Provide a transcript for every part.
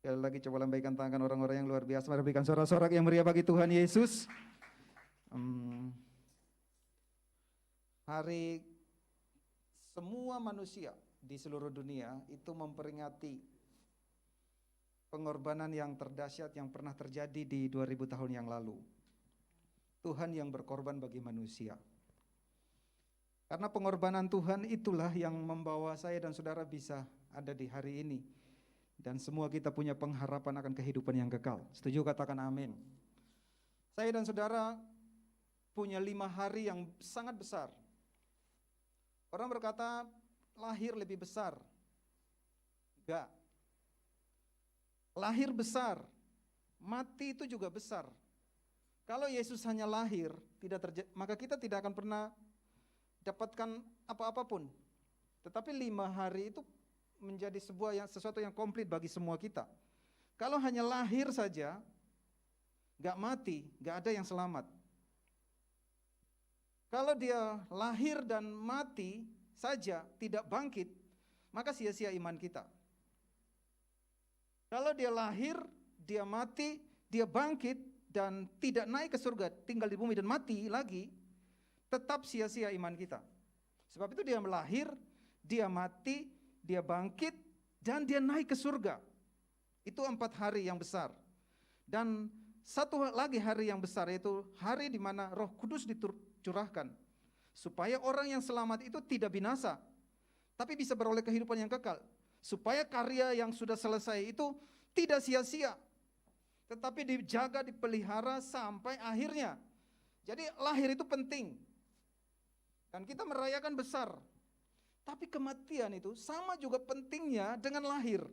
Sekali lagi coba lambaikan tangan orang-orang yang luar biasa. Mari berikan sorak-sorak yang meriah bagi Tuhan Yesus. Hari semua manusia di seluruh dunia itu memperingati pengorbanan yang terdahsyat yang pernah terjadi di 2000 tahun yang lalu. Tuhan yang berkorban bagi manusia. Karena pengorbanan Tuhan itulah yang membawa saya dan saudara bisa ada di hari ini. Dan semua kita punya pengharapan akan kehidupan yang kekal. Setuju, katakan amin. Saya dan saudara punya 5 hari yang sangat besar. Orang berkata lahir lebih besar. Enggak. Lahir besar, mati itu juga besar. Kalau Yesus hanya lahir, maka kita tidak akan pernah dapatkan apa-apapun. Tetapi 5 hari itu menjadi sesuatu yang komplit bagi semua kita. Kalau hanya lahir saja, gak mati, gak ada yang selamat. Kalau dia lahir dan mati saja, tidak bangkit, maka sia-sia iman kita. Kalau dia lahir, dia mati, dia bangkit, dan tidak naik ke surga, tinggal di bumi dan mati lagi, tetap sia-sia iman kita. Sebab itu dia lahir, dia mati, dia bangkit, dan dia naik ke surga. Itu 4 hari yang besar. Dan satu lagi hari yang besar, yaitu hari di mana Roh Kudus dicurahkan. Supaya orang yang selamat itu tidak binasa, tapi bisa beroleh kehidupan yang kekal. Supaya karya yang sudah selesai itu tidak sia-sia, tetapi dijaga, dipelihara sampai akhirnya. Jadi lahir itu penting. Dan kita merayakan besar. Tapi kematian itu sama juga pentingnya dengan lahir.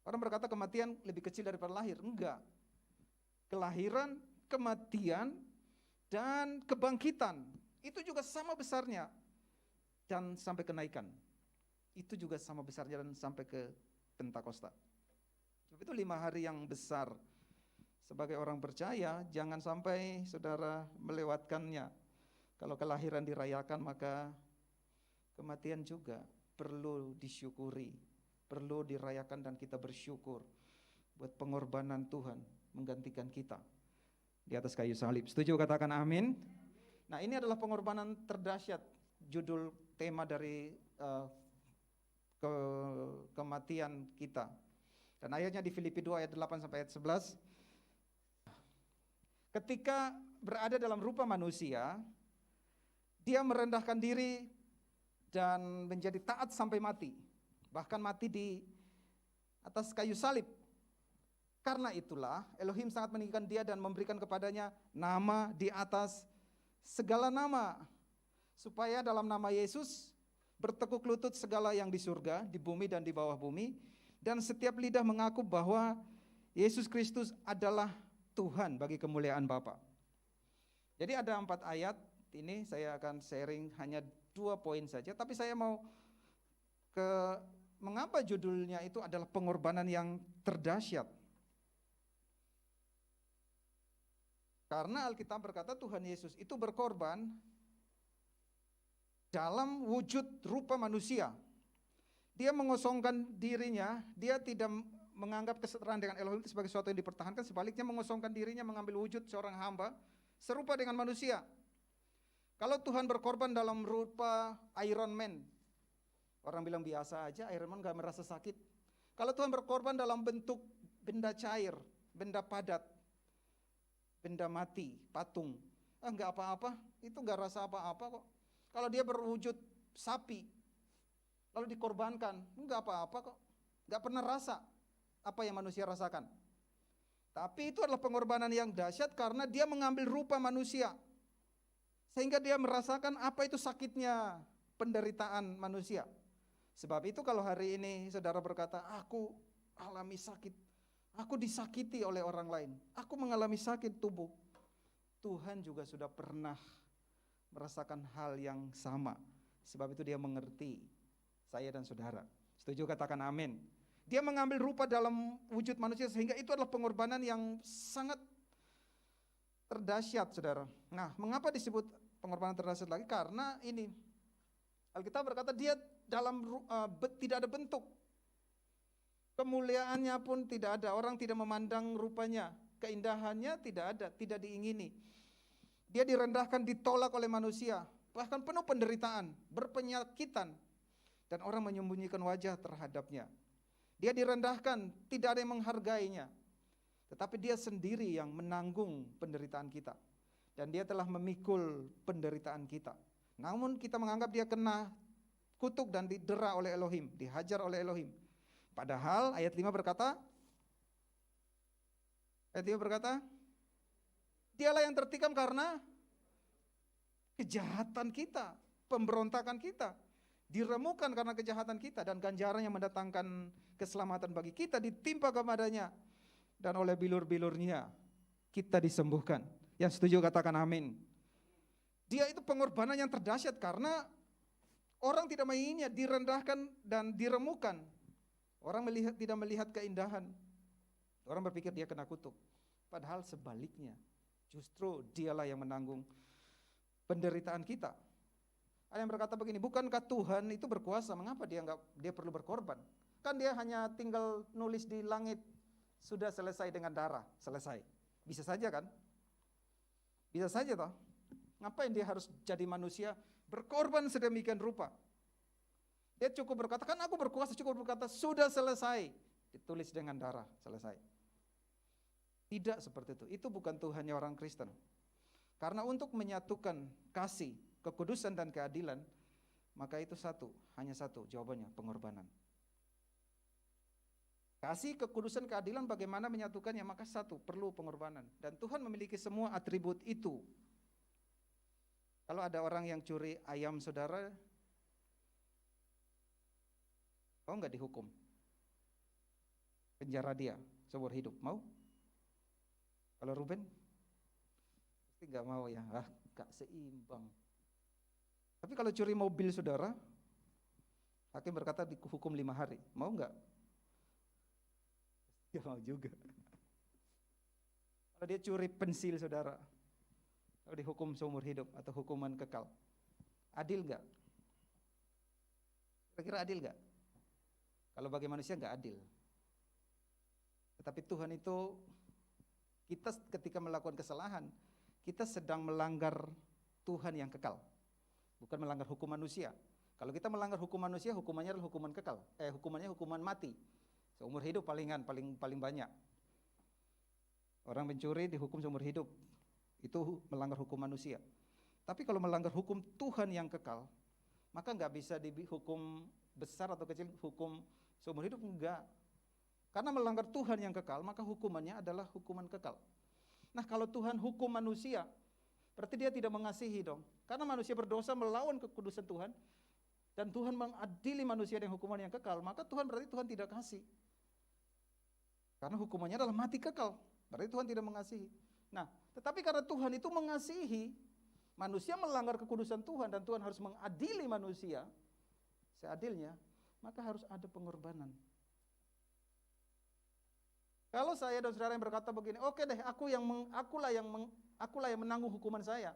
Orang berkata kematian lebih kecil daripada lahir. Enggak. Kelahiran, kematian, dan kebangkitan itu juga sama besarnya. Dan sampai kenaikan. Itu juga sama besarnya dan sampai ke Pentakosta. Itu 5 hari yang besar. Sebagai orang percaya, jangan sampai saudara melewatkannya. Kalau kelahiran dirayakan, maka kematian juga perlu disyukuri, perlu dirayakan, dan kita bersyukur buat pengorbanan Tuhan menggantikan kita di atas kayu salib. Setuju, katakan amin. Nah, ini adalah pengorbanan terdahsyat, judul tema dari kematian kita. Dan ayatnya di Filipi 2 ayat 8 sampai ayat 11. Ketika berada dalam rupa manusia, dia merendahkan diri dan menjadi taat sampai mati. Bahkan mati di atas kayu salib. Karena itulah Elohim sangat meninggikan dia dan memberikan kepadanya nama di atas segala nama. Supaya dalam nama Yesus bertekuk lutut segala yang di surga, di bumi dan di bawah bumi. Dan setiap lidah mengaku bahwa Yesus Kristus adalah Tuhan bagi kemuliaan Bapa. Jadi ada 4 ayat, ini saya akan sharing hanya 2 poin saja. Tapi saya mau mengapa judulnya itu adalah pengorbanan yang terdahsyat. Karena Alkitab berkata Tuhan Yesus itu berkorban dalam wujud rupa manusia. Dia mengosongkan dirinya, dia tidak menganggap kesetaraan dengan Elohim itu sebagai sesuatu yang dipertahankan, sebaliknya mengosongkan dirinya, mengambil wujud seorang hamba serupa dengan manusia. Kalau Tuhan berkorban dalam rupa Iron Man, orang bilang biasa aja, Iron Man gak merasa sakit. Kalau Tuhan berkorban dalam bentuk benda cair, benda padat, benda mati, patung, gak apa-apa, itu gak rasa apa-apa kok. Kalau dia berwujud sapi, lalu dikorbankan, enggak apa-apa kok. Enggak pernah rasa apa yang manusia rasakan. Tapi itu adalah pengorbanan yang dahsyat karena dia mengambil rupa manusia. Sehingga dia merasakan apa itu sakitnya penderitaan manusia. Sebab itu kalau hari ini saudara berkata, aku alami sakit, aku disakiti oleh orang lain, aku mengalami sakit tubuh. Tuhan juga sudah pernah merasakan hal yang sama. Sebab itu dia mengerti saya dan saudara. Setuju, katakan amin. Dia mengambil rupa dalam wujud manusia sehingga itu adalah pengorbanan yang sangat terdahsyat, saudara. Nah, mengapa disebut pengorbanan terdahsyat lagi? Karena ini Alkitab berkata dia dalam tidak ada bentuk. Kemuliaannya pun tidak ada, orang tidak memandang rupanya, keindahannya tidak ada, tidak diingini. Dia direndahkan, ditolak oleh manusia, bahkan penuh penderitaan, berpenyakitan, dan orang menyembunyikan wajah terhadapnya. Dia direndahkan, tidak ada yang menghargainya, tetapi dia sendiri yang menanggung penderitaan kita, dan dia telah memikul penderitaan kita. Namun kita menganggap dia kena kutuk dan didera oleh Elohim, dihajar oleh Elohim. Padahal ayat 5 berkata, dialah yang tertikam karena kejahatan kita, pemberontakan kita, diremukan karena kejahatan kita, dan ganjaran yang mendatangkan keselamatan bagi kita ditimpa kepadanya, dan oleh bilur-bilurnya kita disembuhkan. Yang setuju katakan amin. Dia itu pengorbanan yang terdahsyat karena orang tidak menginginnya, direndahkan dan diremukan. Orang tidak melihat keindahan. Orang berpikir dia kena kutuk. Padahal sebaliknya, justru dialah yang menanggung penderitaan kita. Ada yang berkata begini, bukankah Tuhan itu berkuasa? Mengapa dia perlu berkorban? Kan dia hanya tinggal nulis di langit, sudah selesai dengan darah, selesai. Bisa saja kan? Bisa saja toh. Ngapain dia harus jadi manusia, berkorban sedemikian rupa? Dia cukup berkata, kan aku berkuasa, cukup berkata, sudah selesai. Ditulis dengan darah, selesai. Tidak seperti itu. Itu bukan Tuhannya orang Kristen. Karena untuk menyatukan kasih, kekudusan dan keadilan, maka itu hanya satu jawabannya, pengorbanan. Kasih, kekudusan, keadilan, bagaimana menyatukannya? Maka perlu pengorbanan. Dan Tuhan memiliki semua atribut itu. Kalau ada orang yang curi ayam saudara, nggak dihukum? Penjara dia seumur hidup, mau? Kalau Ruben? Pasti nggak mau ya, gak seimbang. Tapi kalau curi mobil saudara, hakim berkata dihukum 5 hari, mau nggak? Ya mau juga. Kalau dia curi pensil saudara, kalau dihukum seumur hidup atau hukuman kekal, adil nggak? Kira-kira adil nggak? Kalau bagi manusia nggak adil. Tetapi Tuhan itu, kita ketika melakukan kesalahan, kita sedang melanggar Tuhan yang kekal, bukan melanggar hukum manusia. Kalau kita melanggar hukum manusia, hukumannya adalah hukuman kekal. Hukumannya hukuman mati. Seumur hidup paling banyak. Orang mencuri dihukum seumur hidup. Itu melanggar hukum manusia. Tapi kalau melanggar hukum Tuhan yang kekal, maka nggak bisa dihukum besar atau kecil, hukum seumur hidup enggak. Karena melanggar Tuhan yang kekal, maka hukumannya adalah hukuman kekal. Nah, kalau Tuhan hukum manusia, berarti dia tidak mengasihi dong. Karena manusia berdosa melawan kekudusan Tuhan, dan Tuhan mengadili manusia dengan hukuman yang kekal, maka berarti Tuhan tidak kasih. Karena hukumannya adalah mati kekal, berarti Tuhan tidak mengasihi. Nah, tetapi karena Tuhan itu mengasihi, manusia melanggar kekudusan Tuhan, dan Tuhan harus mengadili manusia seadilnya, maka harus ada pengorbanan. Kalau saya dan saudara yang berkata begini, oke deh, akulah yang menanggung hukuman saya,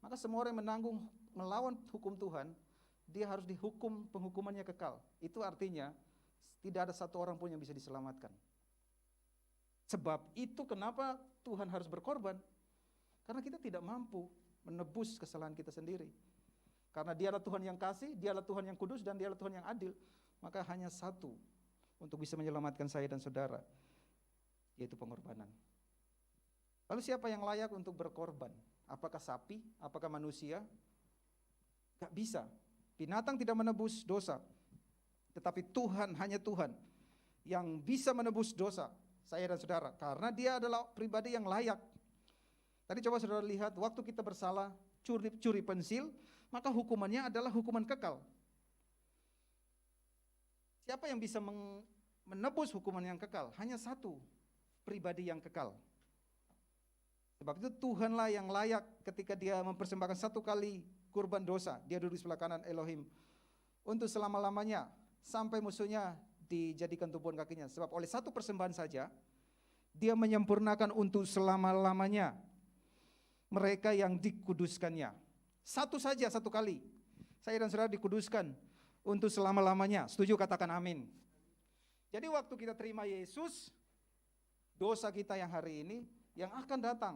maka semua orang yang menanggung melawan hukum Tuhan, dia harus dihukum penghukumannya kekal. Itu artinya tidak ada satu orang pun yang bisa diselamatkan. Sebab itu kenapa Tuhan harus berkorban? Karena kita tidak mampu menebus kesalahan kita sendiri. Karena Dia adalah Tuhan yang kasih, Dia adalah Tuhan yang kudus, dan Dia adalah Tuhan yang adil. Maka hanya satu untuk bisa menyelamatkan saya dan saudara, yaitu pengorbanan. Lalu siapa yang layak untuk berkorban? Apakah sapi? Apakah manusia? Gak bisa. Binatang tidak menebus dosa. Tetapi Tuhan, hanya Tuhan yang bisa menebus dosa saya dan saudara. Karena Dia adalah pribadi yang layak. Tadi coba saudara lihat, waktu kita bersalah, curi pensil, maka hukumannya adalah hukuman kekal. Siapa yang bisa menebus hukuman yang kekal? Hanya satu, pribadi yang kekal. Sebab itu Tuhanlah yang layak ketika Dia mempersembahkan satu kali kurban dosa. Dia duduk di sebelah kanan Elohim untuk selama-lamanya, sampai musuhnya dijadikan tumpuan kakinya. Sebab oleh satu persembahan saja, Dia menyempurnakan untuk selama-lamanya mereka yang dikuduskannya. Satu saja, satu kali. Saya dan saudara dikuduskan untuk selama-lamanya. Setuju katakan amin. Jadi waktu kita terima Yesus, dosa kita yang hari ini, yang akan datang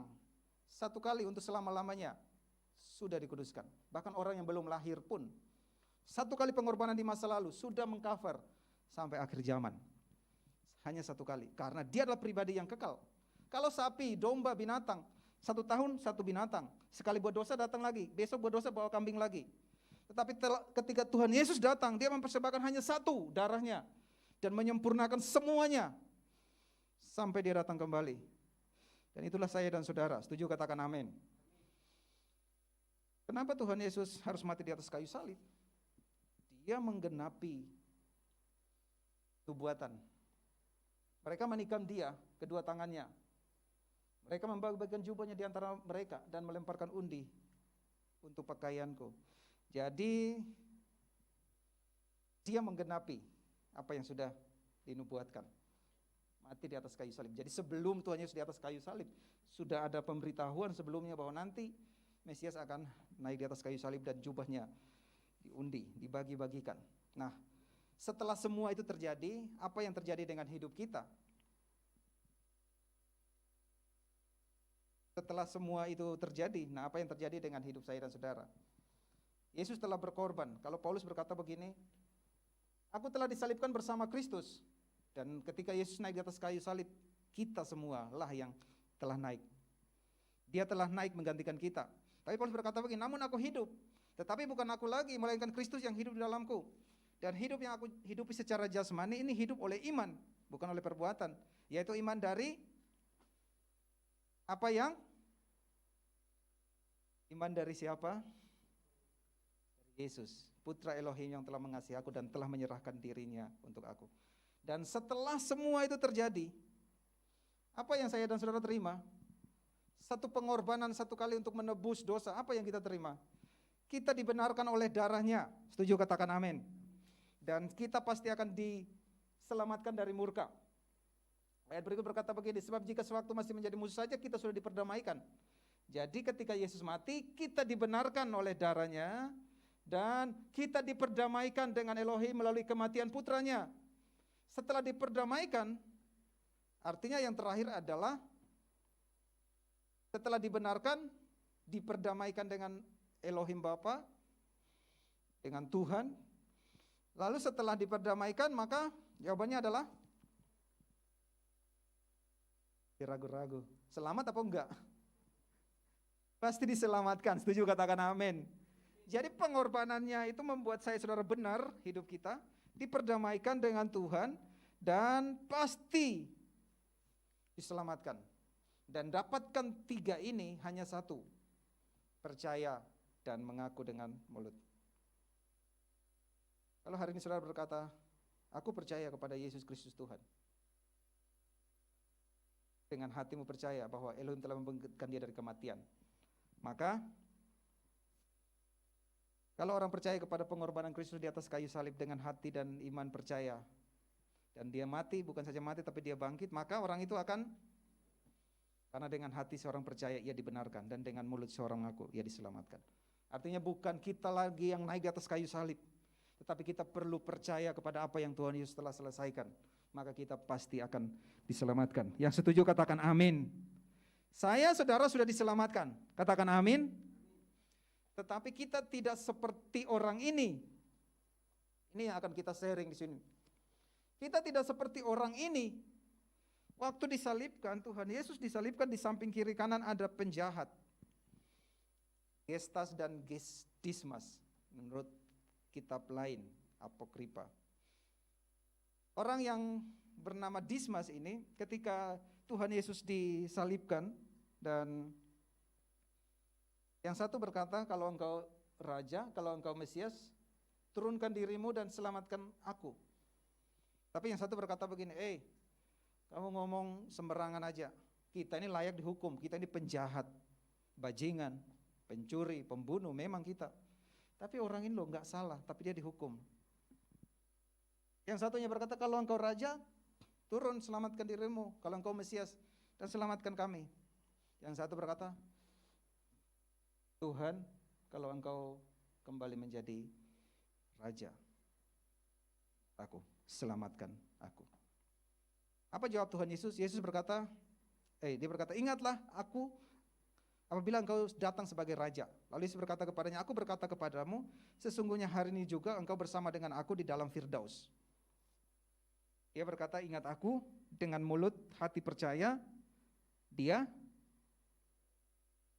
satu kali untuk selama-lamanya, sudah dikuduskan. Bahkan orang yang belum lahir pun, satu kali pengorbanan di masa lalu, sudah mengcover sampai akhir zaman. Hanya satu kali, karena dia adalah pribadi yang kekal. Kalau sapi, domba, binatang, 1 tahun 1 binatang, sekali buat dosa datang lagi, besok buat dosa bawa kambing lagi. Tetapi ketika Tuhan Yesus datang, dia mempersembahkan hanya 1 darahnya, dan menyempurnakan semuanya, sampai dia datang kembali. Dan itulah saya dan saudara, setuju katakan amin. Kenapa Tuhan Yesus harus mati di atas kayu salib? Dia menggenapi nubuatan. Mereka menikam dia, kedua tangannya. Mereka membagi-bagikan jubahnya di antara mereka dan melemparkan undi untuk pakaianku. Jadi dia menggenapi apa yang sudah dinubuatkan. Mati di atas kayu salib. Jadi sebelum Tuhan Yesus di atas kayu salib, sudah ada pemberitahuan sebelumnya bahwa nanti Mesias akan naik di atas kayu salib dan jubahnya diundi, dibagi-bagikan. Nah, setelah semua itu terjadi, apa yang terjadi dengan hidup kita? Setelah semua itu terjadi, nah apa yang terjadi dengan hidup saya dan saudara? Yesus telah berkorban. Kalau Paulus berkata begini, aku telah disalibkan bersama Kristus. Dan ketika Yesus naik di atas kayu salib, kita semua lah yang telah naik. Dia telah naik menggantikan kita. Tapi Paulus berkata begini, namun aku hidup, tetapi bukan aku lagi, melainkan Kristus yang hidup di dalamku. Dan hidup yang aku hidupi secara jasmani ini hidup oleh iman, bukan oleh perbuatan. Yaitu iman dari apa yang? Iman dari siapa? Dari Yesus, Putra Elohim yang telah mengasihi aku dan telah menyerahkan dirinya untuk aku. Dan setelah semua itu terjadi, apa yang saya dan saudara terima? Satu pengorbanan 1 kali untuk menebus dosa. Apa yang kita terima? Kita dibenarkan oleh darahnya. Setuju katakan amin. Dan kita pasti akan diselamatkan dari murka. Ayat berikut berkata begini, sebab jika sewaktu masih menjadi musuh saja, kita sudah diperdamaikan. Jadi ketika Yesus mati, kita dibenarkan oleh darahnya, dan kita diperdamaikan dengan Elohim melalui kematian putranya. Setelah diperdamaikan, artinya yang terakhir adalah setelah dibenarkan, diperdamaikan dengan Elohim Bapa, dengan Tuhan. Lalu setelah diperdamaikan, maka jawabannya adalah ragu-ragu. Selamat apa enggak? Pasti diselamatkan. Setuju katakan amin. Jadi pengorbanannya itu membuat saya saudara benar hidup kita, diperdamaikan dengan Tuhan, dan pasti diselamatkan. Dan dapatkan 3 ini hanya 1, percaya dan mengaku dengan mulut. Kalau hari ini saudara berkata, aku percaya kepada Yesus Kristus Tuhan. Dengan hatimu percaya bahwa Elohim telah membangkitkan dia dari kematian. Maka kalau orang percaya kepada pengorbanan Kristus di atas kayu salib dengan hati dan iman percaya, dan dia mati, bukan saja mati tapi dia bangkit, maka orang itu akan, karena dengan hati seorang percaya ia dibenarkan, dan dengan mulut seorang mengaku ia diselamatkan. Artinya bukan kita lagi yang naik di atas kayu salib, tetapi kita perlu percaya kepada apa yang Tuhan Yesus telah selesaikan, maka kita pasti akan diselamatkan. Yang setuju katakan amin. Saya saudara sudah diselamatkan, katakan amin. Tetapi kita tidak seperti orang ini. Ini yang akan kita sharing di sini. Kita tidak seperti orang ini. Waktu disalibkan, Tuhan Yesus disalibkan, di samping kiri kanan ada penjahat, Gestas dan Dismas, menurut kitab lain, Apokripa. Orang yang bernama Dismas ini, ketika Tuhan Yesus disalibkan, dan yang satu berkata, kalau engkau raja, kalau engkau Mesias, turunkan dirimu dan selamatkan aku. Tapi yang satu berkata begini, kamu ngomong sembarangan aja. Kita ini layak dihukum, kita ini penjahat, bajingan, pencuri, pembunuh, memang kita. Tapi orang ini loh nggak salah, tapi dia dihukum. Yang satunya berkata, kalau engkau raja, turun selamatkan dirimu. Kalau engkau Mesias, dan selamatkan kami. Yang satu berkata, Tuhan, kalau engkau kembali menjadi raja, aku, selamatkan aku. Apa jawab Tuhan Yesus? Dia berkata, ingatlah aku apabila engkau datang sebagai raja. Lalu Yesus berkata kepadanya, aku berkata kepadamu, sesungguhnya hari ini juga engkau bersama dengan aku di dalam Firdaus. Dia berkata, ingat aku, dengan mulut hati percaya,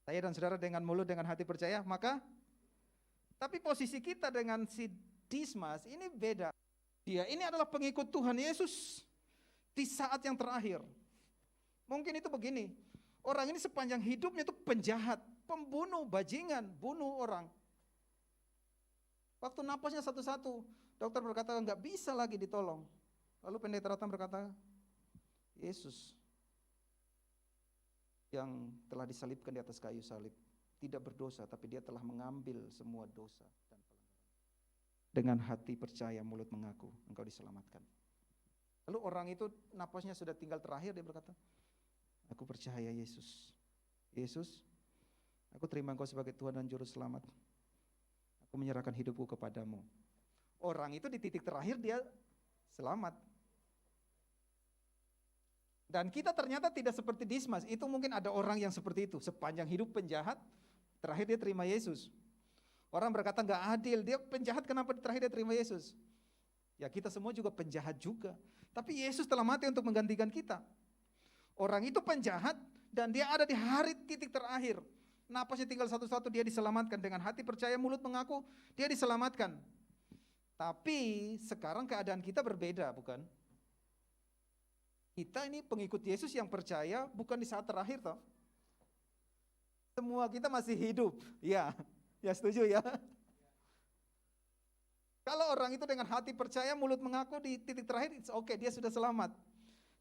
saya dan saudara dengan mulut dengan hati percaya, tapi posisi kita dengan si Dismas ini beda. Dia ini adalah pengikut Tuhan Yesus di saat yang terakhir. Mungkin itu begini, orang ini sepanjang hidupnya itu penjahat, pembunuh, bajingan, bunuh orang. Waktu napasnya satu-satu, dokter berkata nggak bisa lagi ditolong. Lalu pendeta datang berkata, Yesus yang telah disalibkan di atas kayu salib tidak berdosa, tapi dia telah mengambil semua dosa dan pelanggaran. Dengan hati percaya, mulut mengaku, engkau diselamatkan. Lalu orang itu napasnya sudah tinggal terakhir, dia berkata, aku percaya Yesus. Yesus, aku terima engkau sebagai Tuhan dan Juru Selamat. Aku menyerahkan hidupku kepadamu. Orang itu di titik terakhir dia selamat. Dan kita ternyata tidak seperti Dismas. Itu mungkin ada orang yang seperti itu. Sepanjang hidup penjahat, terakhir dia terima Yesus. Orang berkata nggak adil, dia penjahat kenapa terakhir dia terima Yesus? Ya kita semua juga penjahat juga. Tapi Yesus telah mati untuk menggantikan kita. Orang itu penjahat dan dia ada di hari titik terakhir. Napasnya tinggal satu-satu, dia diselamatkan. Dengan hati percaya, mulut mengaku, dia diselamatkan. Tapi sekarang keadaan kita berbeda, bukan? Kita ini pengikut Yesus yang percaya bukan di saat terakhir toh. Semua kita masih hidup. Ya setuju ya. Kalau orang itu dengan hati percaya, mulut mengaku di titik terakhir, oke, dia sudah selamat.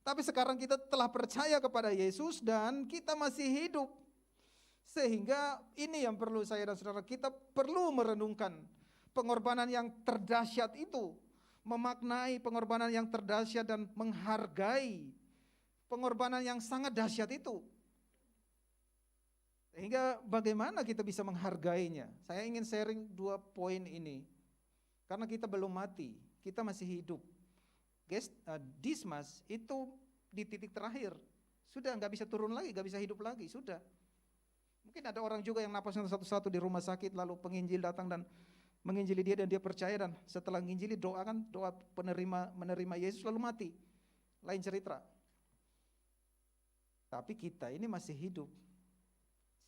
Tapi sekarang kita telah percaya kepada Yesus dan kita masih hidup. Sehingga ini yang perlu saya dan saudara, kita perlu merenungkan pengorbanan yang terdahsyat itu. Memaknai pengorbanan yang terdahsyat dan menghargai pengorbanan yang sangat dahsyat itu. Sehingga bagaimana kita bisa menghargainya? Saya ingin sharing 2 poin ini. Karena kita belum mati, kita masih hidup. Dismas itu di titik terakhir. Sudah nggak bisa turun lagi, nggak bisa hidup lagi, sudah. Mungkin ada orang juga yang napasnya satu-satu di rumah sakit, lalu penginjil datang dan menginjili dia dan dia percaya, dan setelah menginjili doa menerima Yesus lalu mati. Lain cerita. Tapi kita ini masih hidup.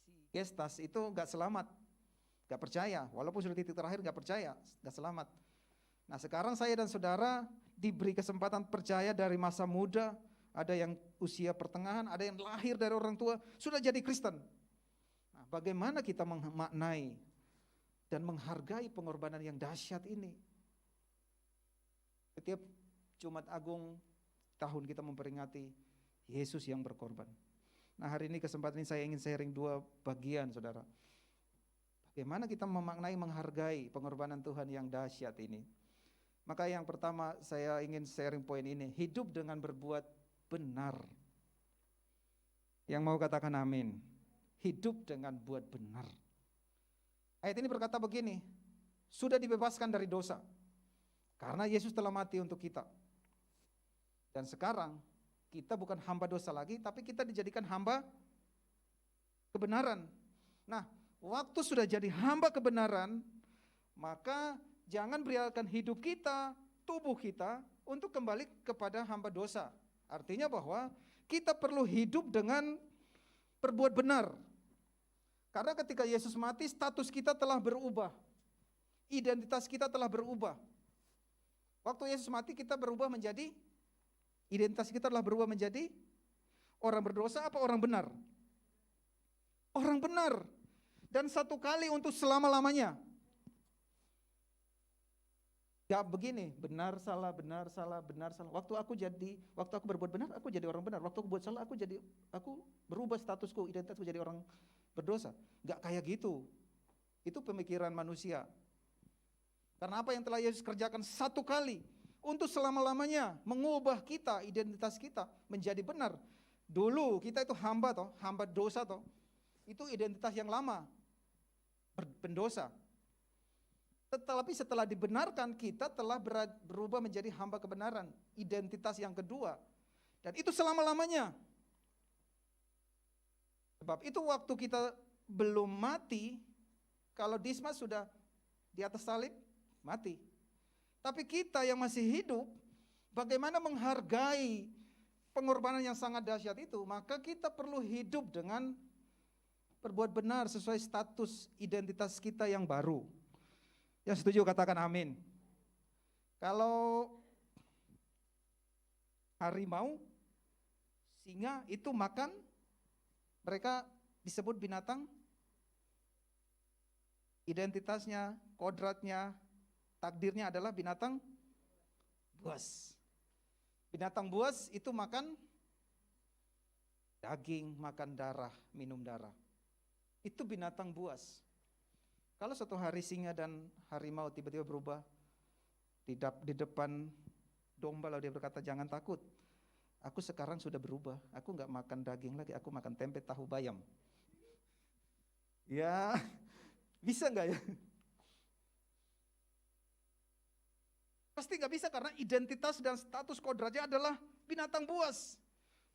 Si Gestas itu nggak selamat, nggak percaya, walaupun sudah titik terakhir nggak percaya, nggak selamat. Nah sekarang saya dan saudara diberi kesempatan percaya dari masa muda, ada yang usia pertengahan, ada yang lahir dari orang tua, sudah jadi Kristen. Nah, bagaimana kita memaknai dan menghargai pengorbanan yang dahsyat ini? Setiap Jumat Agung tahun kita memperingati Yesus yang berkorban. Nah hari ini kesempatan ini saya ingin sharing 2 bagian saudara. Bagaimana kita memaknai, menghargai pengorbanan Tuhan yang dahsyat ini. Maka yang pertama saya ingin sharing poin ini, hidup dengan berbuat benar. Yang mau katakan amin. Hidup dengan buat benar. Ayat ini berkata begini, sudah dibebaskan dari dosa. Karena Yesus telah mati untuk kita. Dan sekarang kita bukan hamba dosa lagi, tapi kita dijadikan hamba kebenaran. Nah, waktu sudah jadi hamba kebenaran, maka jangan biarkan hidup kita, tubuh kita untuk kembali kepada hamba dosa. Artinya bahwa kita perlu hidup dengan berbuat benar. Karena ketika Yesus mati, status kita telah berubah. Identitas kita telah berubah. Waktu Yesus mati kita berubah menjadi, identitas kita telah berubah menjadi orang berdosa apa orang benar? Orang benar. Dan satu kali untuk selama-lamanya. Ya begini, benar salah, benar salah, benar salah. Waktu aku berbuat benar, aku jadi orang benar. Waktu aku buat salah, aku berubah statusku, identitasku jadi orang berdosa. Enggak kayak gitu. Itu pemikiran manusia. Karena apa yang telah Yesus kerjakan satu kali untuk selama-lamanya mengubah kita, identitas kita menjadi benar. Dulu kita itu hamba dosa toh. Itu identitas yang lama. Pendosa. Tetapi setelah dibenarkan kita telah berubah menjadi hamba kebenaran. Identitas yang kedua. Dan itu selama-lamanya. Sebab itu waktu kita belum mati, kalau Dismas sudah di atas salib, mati. Tapi kita yang masih hidup, bagaimana menghargai pengorbanan yang sangat dahsyat itu? Maka kita perlu hidup dengan berbuat benar sesuai status identitas kita yang baru. Yang setuju katakan amin. Kalau harimau, singa itu makan, mereka disebut binatang, identitasnya, kodratnya, takdirnya adalah binatang buas. Binatang buas itu makan daging, makan darah, minum darah. Itu binatang buas. Kalau suatu hari singa dan harimau tiba-tiba berubah di depan domba, lalu dia berkata, jangan takut, aku sekarang sudah berubah, aku nggak makan daging lagi, aku makan tempe tahu bayam. Ya, bisa nggak ya? Pasti nggak bisa, karena identitas dan status kodratnya adalah binatang buas.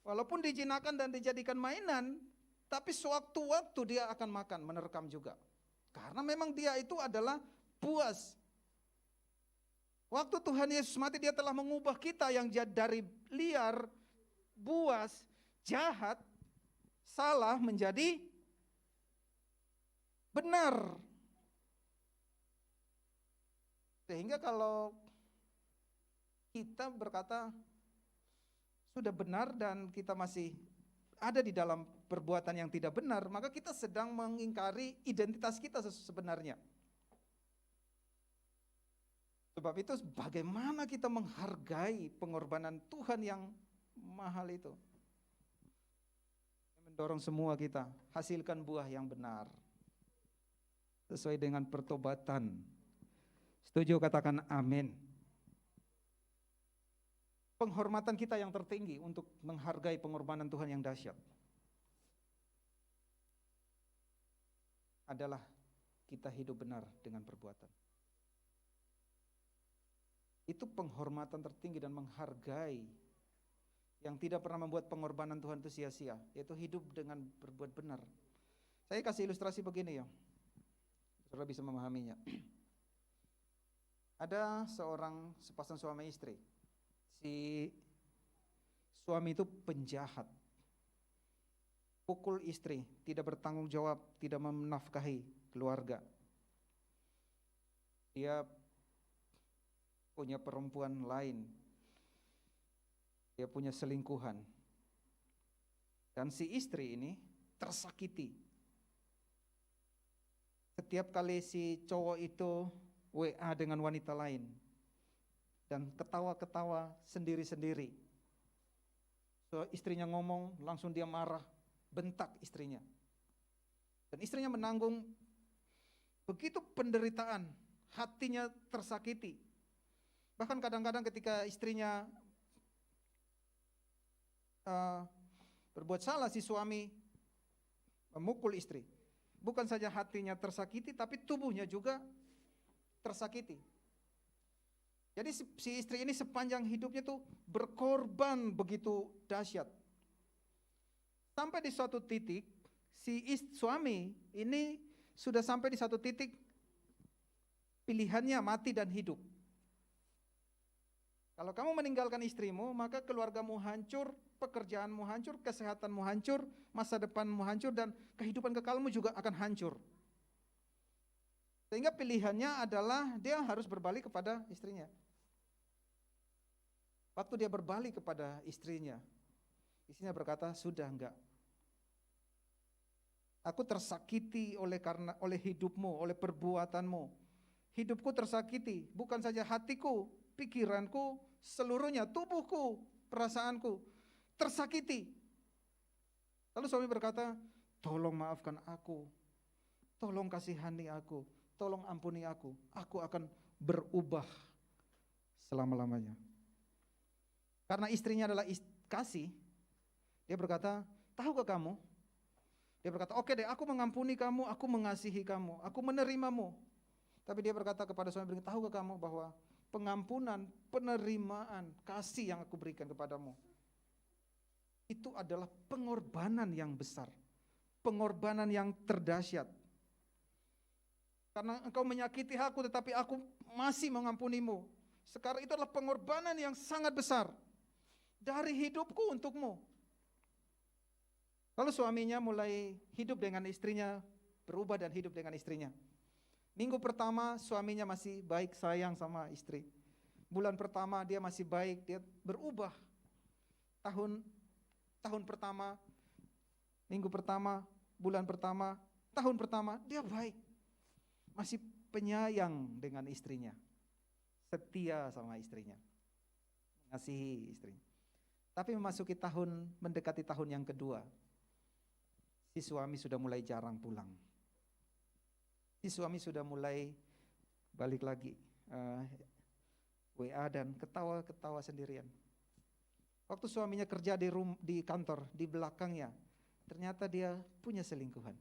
Walaupun dijinakan dan dijadikan mainan, tapi sewaktu-waktu dia akan makan, menerkam juga. Karena memang dia itu adalah buas. Waktu Tuhan Yesus mati, dia telah mengubah kita yang dari liar, buas, jahat, salah menjadi benar. Sehingga kalau kita berkata sudah benar dan kita masih ada di dalam perbuatan yang tidak benar, maka kita sedang mengingkari identitas kita sebenarnya. Sebab itu bagaimana kita menghargai pengorbanan Tuhan yang mahal itu. Mendorong semua kita hasilkan buah yang benar sesuai dengan pertobatan. Setuju katakan amin. Penghormatan kita yang tertinggi untuk menghargai pengorbanan Tuhan yang dahsyat adalah kita hidup benar dengan perbuatan. Itu penghormatan tertinggi dan menghargai yang tidak pernah membuat pengorbanan Tuhan itu sia-sia, yaitu hidup dengan berbuat benar. Saya kasih ilustrasi begini ya, saudara bisa memahaminya. Ada seorang sepasang suami istri. Si suami itu penjahat, pukul istri, tidak bertanggung jawab, tidak menafkahi keluarga. Dia punya perempuan lain, dia punya selingkuhan. Dan si istri ini tersakiti. Setiap kali si cowok itu WA dengan wanita lain, dan ketawa-ketawa sendiri-sendiri. So, istrinya ngomong, langsung dia marah, bentak istrinya. Dan istrinya menanggung begitu penderitaan, hatinya tersakiti. Bahkan kadang-kadang ketika istrinya berbuat salah, si suami memukul istri. Bukan saja hatinya tersakiti, tapi tubuhnya juga tersakiti. Jadi si istri ini sepanjang hidupnya tuh berkorban begitu dahsyat. Sampai di suatu titik, suami ini sudah sampai di satu titik pilihannya mati dan hidup. Kalau kamu meninggalkan istrimu, maka keluargamu hancur, pekerjaanmu hancur, kesehatanmu hancur, masa depanmu hancur, dan kehidupan kekalmu juga akan hancur. Sehingga pilihannya adalah dia harus berbalik kepada istrinya. Waktu dia berbalik kepada istrinya berkata, sudah enggak. Aku tersakiti oleh hidupmu, oleh perbuatanmu. Hidupku tersakiti, bukan saja hatiku, pikiranku, seluruhnya, tubuhku, perasaanku tersakiti. Lalu suami berkata, tolong maafkan aku, tolong kasihani aku, tolong ampuni aku akan berubah selama-lamanya. Karena istrinya adalah kasih, dia berkata, tahukah kamu? Dia berkata, oke deh, aku mengampuni kamu, aku mengasihi kamu, aku menerimamu. Tapi dia berkata kepada suami, tahukah kamu bahwa pengampunan, penerimaan, kasih yang aku berikan kepadamu itu adalah pengorbanan yang besar, pengorbanan yang terdahsyat. Karena engkau menyakiti aku, tetapi aku masih mengampunimu. Sekarang itu adalah pengorbanan yang sangat besar dari hidupku untukmu. Lalu suaminya mulai hidup dengan istrinya, berubah dan hidup dengan istrinya. Minggu pertama suaminya masih baik, sayang sama istri. Bulan pertama dia masih baik, dia berubah. Tahun pertama, minggu pertama, bulan pertama, tahun pertama, dia baik. Masih penyayang dengan istrinya. Setia sama istrinya. Mengasihi istrinya. Tapi memasuki mendekati tahun yang kedua, si suami sudah mulai jarang pulang. Si suami sudah mulai balik lagi, WA dan ketawa-ketawa sendirian. Waktu suaminya kerja di kantor, di belakangnya, ternyata dia punya selingkuhan.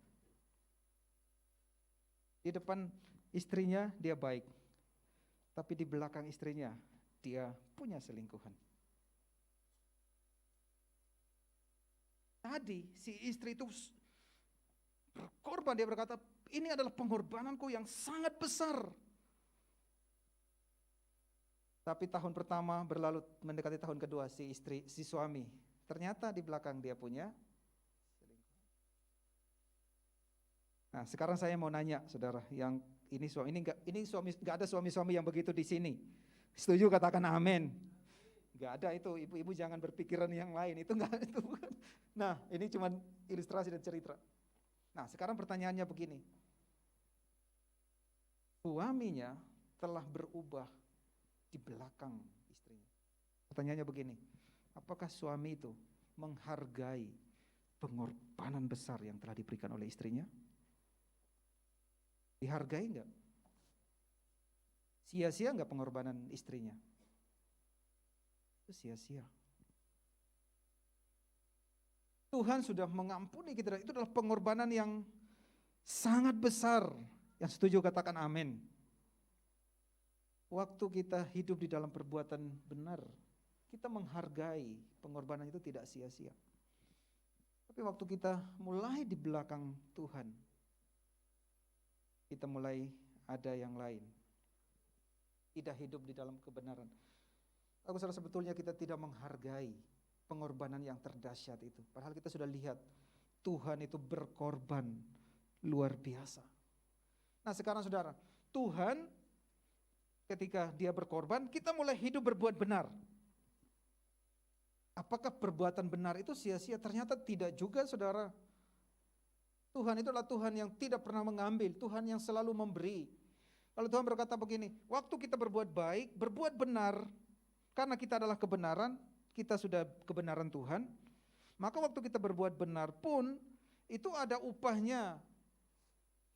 Di depan istrinya dia baik, tapi di belakang istrinya dia punya selingkuhan. Tadi si istri itu berkorban, dia berkata, ini adalah pengorbananku yang sangat besar. Tapi tahun pertama berlalu, mendekati tahun kedua, si suami, ternyata di belakang dia punya selingkuhan. Nah, sekarang saya mau nanya, saudara, yang ini nggak ada suami-suami yang begitu di sini. Setuju katakan amin. Nggak ada itu, ibu-ibu jangan berpikiran yang lain, itu nggak itu bukan. Nah, ini cuma ilustrasi dan cerita. Nah, sekarang pertanyaannya begini. Suaminya telah berubah di belakang istrinya. Pertanyaannya begini, apakah suami itu menghargai pengorbanan besar yang telah diberikan oleh istrinya? Dihargai enggak? Sia-sia enggak pengorbanan istrinya? Itu sia-sia. Tuhan sudah mengampuni kita, itu adalah pengorbanan yang sangat besar. Yang setuju katakan amin. Waktu kita hidup di dalam perbuatan benar, kita menghargai pengorbanan itu tidak sia-sia. Tapi waktu kita mulai di belakang Tuhan, kita mulai ada yang lain. Tidak hidup di dalam kebenaran. Aku salah sebetulnya kita tidak menghargai pengorbanan yang terdahsyat itu. Padahal kita sudah lihat Tuhan itu berkorban luar biasa. Nah sekarang saudara, Tuhan ketika dia berkorban, kita mulai hidup berbuat benar. Apakah perbuatan benar itu sia-sia? Ternyata tidak juga saudara. Tuhan itu adalah Tuhan yang tidak pernah mengambil, Tuhan yang selalu memberi. Lalu Tuhan berkata begini, waktu kita berbuat baik, berbuat benar, karena kita adalah kebenaran, kita sudah kebenaran Tuhan, maka waktu kita berbuat benar pun, itu ada upahnya.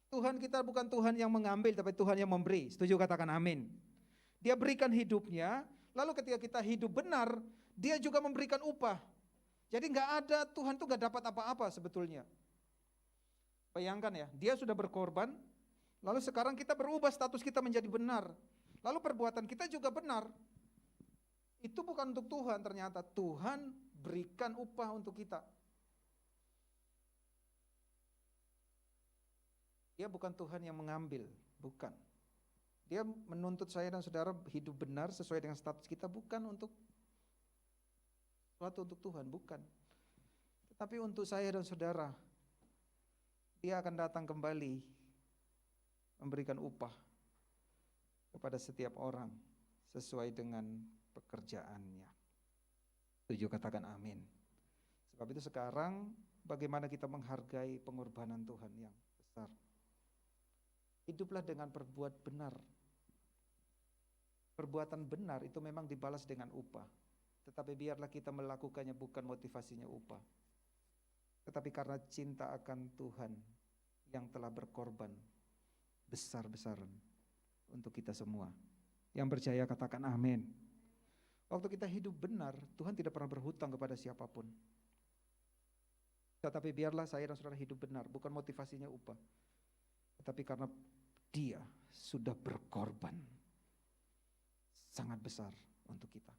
Tuhan kita bukan Tuhan yang mengambil, tapi Tuhan yang memberi. Setuju katakan amin. Dia berikan hidupnya, lalu ketika kita hidup benar, dia juga memberikan upah. Jadi nggak ada, Tuhan tuh nggak dapat apa-apa sebetulnya. Bayangkan ya, dia sudah berkorban, lalu sekarang kita berubah status kita menjadi benar. Lalu perbuatan kita juga benar. Itu bukan untuk Tuhan, ternyata Tuhan berikan upah untuk kita. Dia bukan Tuhan yang mengambil, bukan. Dia menuntut saya dan saudara hidup benar sesuai dengan status kita, bukan untuk suatu untuk Tuhan, bukan. Tetapi untuk saya dan saudara, dia akan datang kembali memberikan upah kepada setiap orang sesuai dengan pekerjaannya. Setuju katakan amin. Sebab itu sekarang bagaimana kita menghargai pengorbanan Tuhan yang besar. Hiduplah dengan berbuat benar. Perbuatan benar itu memang dibalas dengan upah. Tetapi biarlah kita melakukannya bukan motivasinya upah. Tetapi karena cinta akan Tuhan yang telah berkorban besar-besaran untuk kita semua. Yang percaya katakan amin. Waktu kita hidup benar, Tuhan tidak pernah berhutang kepada siapapun. Tetapi biarlah saya dan saudara hidup benar, bukan motivasinya upah. Tetapi karena dia sudah berkorban sangat besar untuk kita.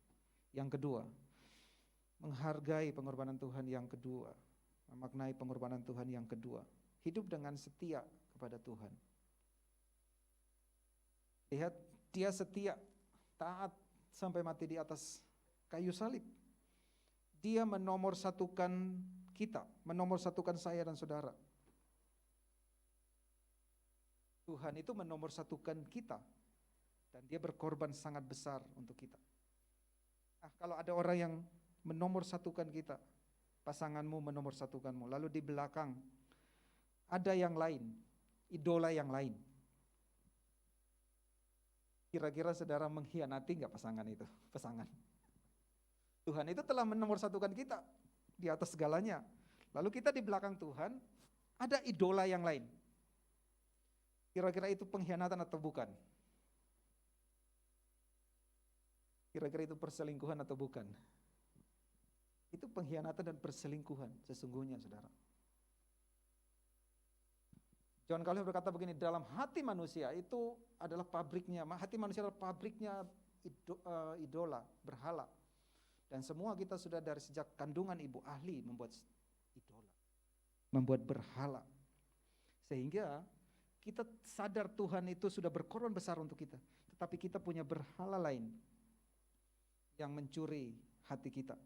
Yang kedua, menghargai pengorbanan Tuhan yang kedua, memaknai pengorbanan Tuhan yang kedua, hidup dengan setia kepada Tuhan. Lihat, dia setia, taat sampai mati di atas kayu salib. Dia menomorsatukan kita, menomorsatukan saya dan saudara. Tuhan itu menomorsatukan kita, dan dia berkorban sangat besar untuk kita. Kalau ada orang yang menomorsatukan kita, pasanganmu menomorsatukanmu, lalu di belakang ada yang lain, idola yang lain, kira-kira saudara mengkhianati nggak pasangan itu? Pasangan. Tuhan itu telah menomorsatukan kita di atas segalanya. Lalu kita di belakang Tuhan ada idola yang lain. Kira-kira itu pengkhianatan atau bukan? Kira-kira itu perselingkuhan atau bukan? Itu pengkhianatan dan perselingkuhan sesungguhnya, saudara. John Calvin berkata begini, dalam hati manusia itu adalah pabriknya, hati manusia adalah pabriknya idola, berhala. Dan semua kita sudah dari sejak kandungan ibu ahli membuat idola, membuat berhala. Sehingga kita sadar Tuhan itu sudah berkorban besar untuk kita. Tetapi kita punya berhala lain yang mencuri hati kita.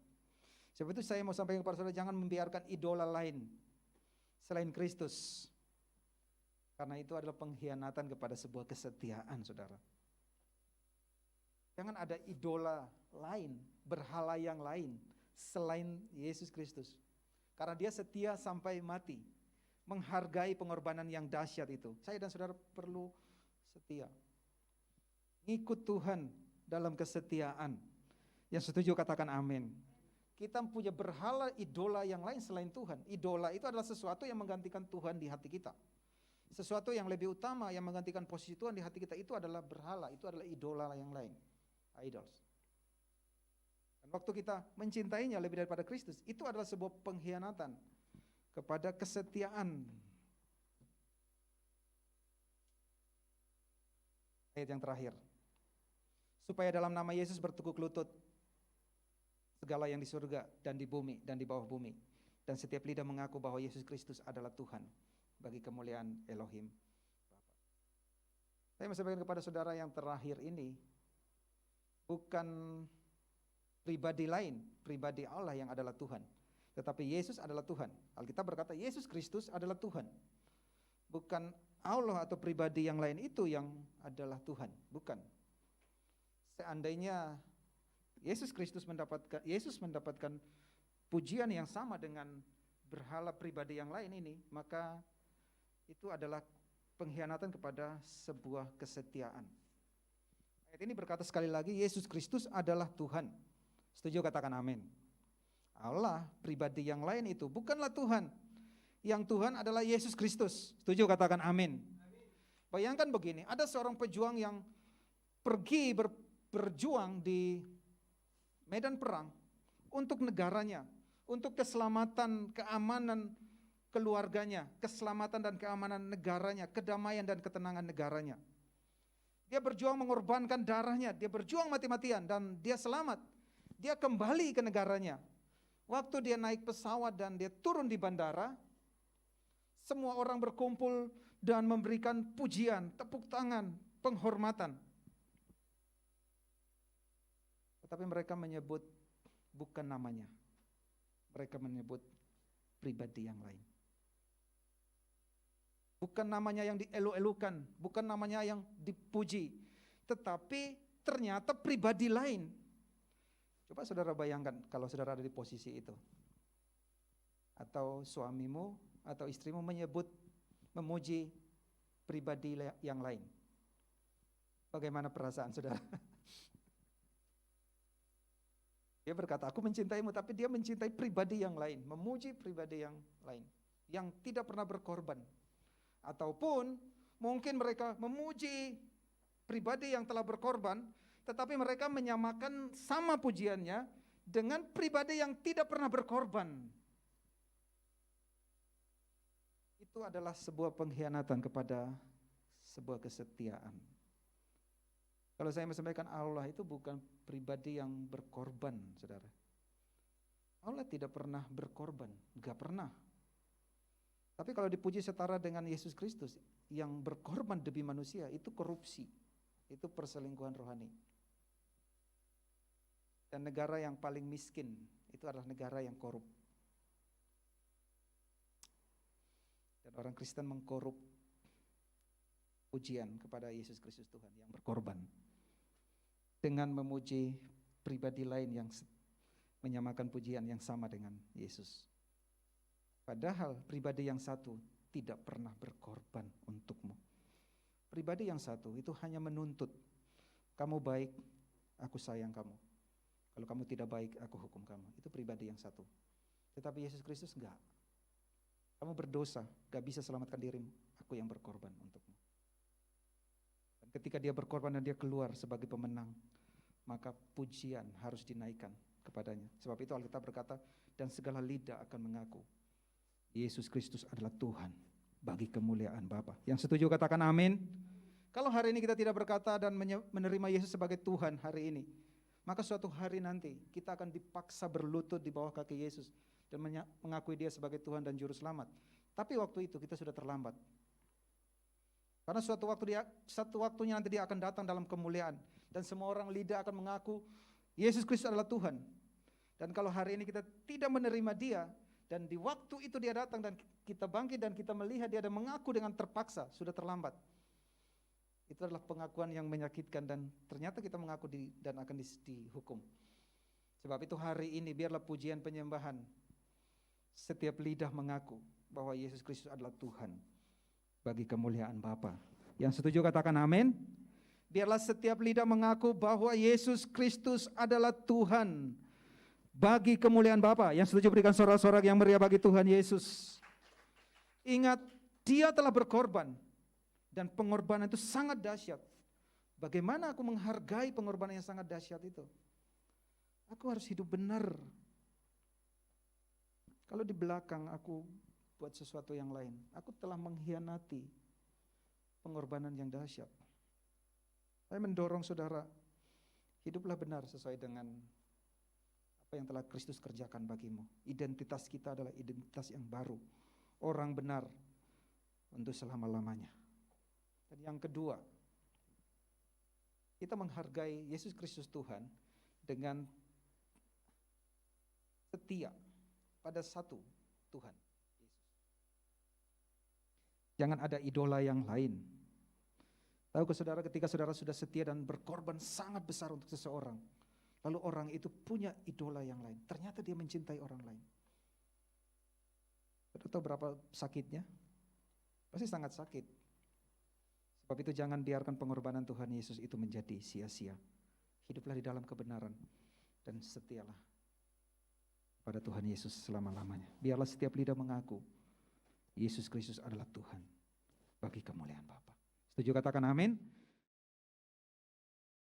Sebab itu saya mau sampaikan kepada saudara, jangan membiarkan idola lain selain Kristus. Karena itu adalah pengkhianatan kepada sebuah kesetiaan, saudara. Jangan ada idola lain, berhala yang lain selain Yesus Kristus. Karena dia setia sampai mati, menghargai pengorbanan yang dahsyat itu. Saya dan saudara perlu setia, ngikut Tuhan dalam kesetiaan. Yang setuju katakan amin. Kita punya berhala idola yang lain selain Tuhan. Idola itu adalah sesuatu yang menggantikan Tuhan di hati kita. Sesuatu yang lebih utama yang menggantikan posisi Tuhan di hati kita itu adalah berhala, itu adalah idola yang lain, idols. Dan waktu kita mencintainya lebih daripada Kristus, itu adalah sebuah pengkhianatan kepada kesetiaan. Ayat yang terakhir, supaya dalam nama Yesus bertekuk lutut segala yang di surga dan di bumi dan di bawah bumi, dan setiap lidah mengaku bahwa Yesus Kristus adalah Tuhan, bagi kemuliaan Elohim Bapa. Saya mau sampaikan kepada saudara yang terakhir ini, bukan pribadi lain, pribadi Allah yang adalah Tuhan, tetapi Yesus adalah Tuhan. Alkitab berkata Yesus Kristus adalah Tuhan. Bukan Allah atau pribadi yang lain itu yang adalah Tuhan, bukan. Seandainya Yesus mendapatkan pujian yang sama dengan berhala pribadi yang lain ini, maka itu adalah pengkhianatan kepada sebuah kesetiaan. Ayat ini berkata sekali lagi, Yesus Kristus adalah Tuhan. Setuju katakan amin. Allah pribadi yang lain itu bukanlah Tuhan. Yang Tuhan adalah Yesus Kristus. Setuju katakan amin. Bayangkan begini, ada seorang pejuang yang pergi berjuang di medan perang untuk negaranya, untuk keselamatan, keamanan keluarganya, keselamatan dan keamanan negaranya, kedamaian dan ketenangan negaranya. Dia berjuang mengorbankan darahnya, dia berjuang mati-matian dan dia selamat. Dia kembali ke negaranya. Waktu dia naik pesawat dan dia turun di bandara, semua orang berkumpul dan memberikan pujian, tepuk tangan, penghormatan. Tetapi mereka menyebut bukan namanya. Mereka menyebut pribadi yang lain. Bukan namanya yang dielu-elukan, bukan namanya yang dipuji, tetapi ternyata pribadi lain. Coba saudara bayangkan kalau saudara ada di posisi itu. Atau suamimu atau istrimu memuji pribadi yang lain. Bagaimana perasaan saudara? Dia berkata, aku mencintaimu, tapi dia mencintai pribadi yang lain, memuji pribadi yang lain, yang tidak pernah berkorban. Ataupun mungkin mereka memuji pribadi yang telah berkorban, tetapi mereka menyamakan sama pujiannya dengan pribadi yang tidak pernah berkorban. Itu adalah sebuah pengkhianatan kepada sebuah kesetiaan. Kalau saya menyampaikan Allah itu bukan pribadi yang berkorban, saudara. Allah tidak pernah berkorban, gak pernah. Tapi kalau dipuji setara dengan Yesus Kristus yang berkorban demi manusia, itu korupsi, itu perselingkuhan rohani. Dan negara yang paling miskin itu adalah negara yang korup. Dan orang Kristen mengkorup pujian kepada Yesus Kristus Tuhan yang berkorban dengan memuji pribadi lain yang menyamakan pujian yang sama dengan Yesus. Padahal pribadi yang satu tidak pernah berkorban untukmu. Pribadi yang satu itu hanya menuntut, kamu baik, aku sayang kamu. Kalau kamu tidak baik, aku hukum kamu. Itu pribadi yang satu. Tetapi Yesus Kristus enggak. Kamu berdosa, gak bisa selamatkan dirimu, aku yang berkorban untukmu. Dan ketika dia berkorban dan dia keluar sebagai pemenang, maka pujian harus dinaikkan kepadanya. Sebab itu Alkitab berkata, dan segala lidah akan mengaku Yesus Kristus adalah Tuhan bagi kemuliaan Bapa. Yang setuju katakan amin. Kalau hari ini kita tidak berkata dan menerima Yesus sebagai Tuhan hari ini, maka suatu hari nanti kita akan dipaksa berlutut di bawah kaki Yesus dan mengakui dia sebagai Tuhan dan Juru Selamat. Tapi waktu itu kita sudah terlambat. Karena suatu waktunya nanti dia akan datang dalam kemuliaan dan semua orang lidah akan mengaku Yesus Kristus adalah Tuhan. Dan kalau hari ini kita tidak menerima dia, dan di waktu itu dia datang dan kita bangkit dan kita melihat dia dan mengaku dengan terpaksa, sudah terlambat. Itu adalah pengakuan yang menyakitkan dan ternyata kita mengaku dan akan dihukum. Sebab itu hari ini biarlah pujian penyembahan setiap lidah mengaku bahwa Yesus Kristus adalah Tuhan bagi kemuliaan Bapa. Yang setuju katakan amin. Biarlah setiap lidah mengaku bahwa Yesus Kristus adalah Tuhan bagi kemuliaan Bapa. Yang setuju berikan sorak-sorak yang meriah bagi Tuhan Yesus. Ingat, dia telah berkorban dan pengorbanan itu sangat dahsyat. Bagaimana aku menghargai pengorbanan yang sangat dahsyat itu? Aku harus hidup benar. Kalau di belakang aku buat sesuatu yang lain, aku telah mengkhianati pengorbanan yang dahsyat. Saya mendorong saudara, hiduplah benar sesuai dengan apa yang telah Kristus kerjakan bagimu. Identitas kita adalah identitas yang baru. Orang benar untuk selama-lamanya. Dan yang kedua, kita menghargai Yesus Kristus Tuhan dengan setia pada satu Tuhan. Jangan ada idola yang lain. Tahu ke saudara, ketika saudara sudah setia dan berkorban sangat besar untuk seseorang, lalu orang itu punya idola yang lain, ternyata dia mencintai orang lain. Saudara tahu berapa sakitnya? Pasti sangat sakit. Sebab itu jangan biarkan pengorbanan Tuhan Yesus itu menjadi sia-sia. Hiduplah di dalam kebenaran dan setialah pada Tuhan Yesus selama-lamanya. Biarlah setiap lidah mengaku Yesus Kristus adalah Tuhan bagi kemuliaan Bapa. Setuju katakan amin?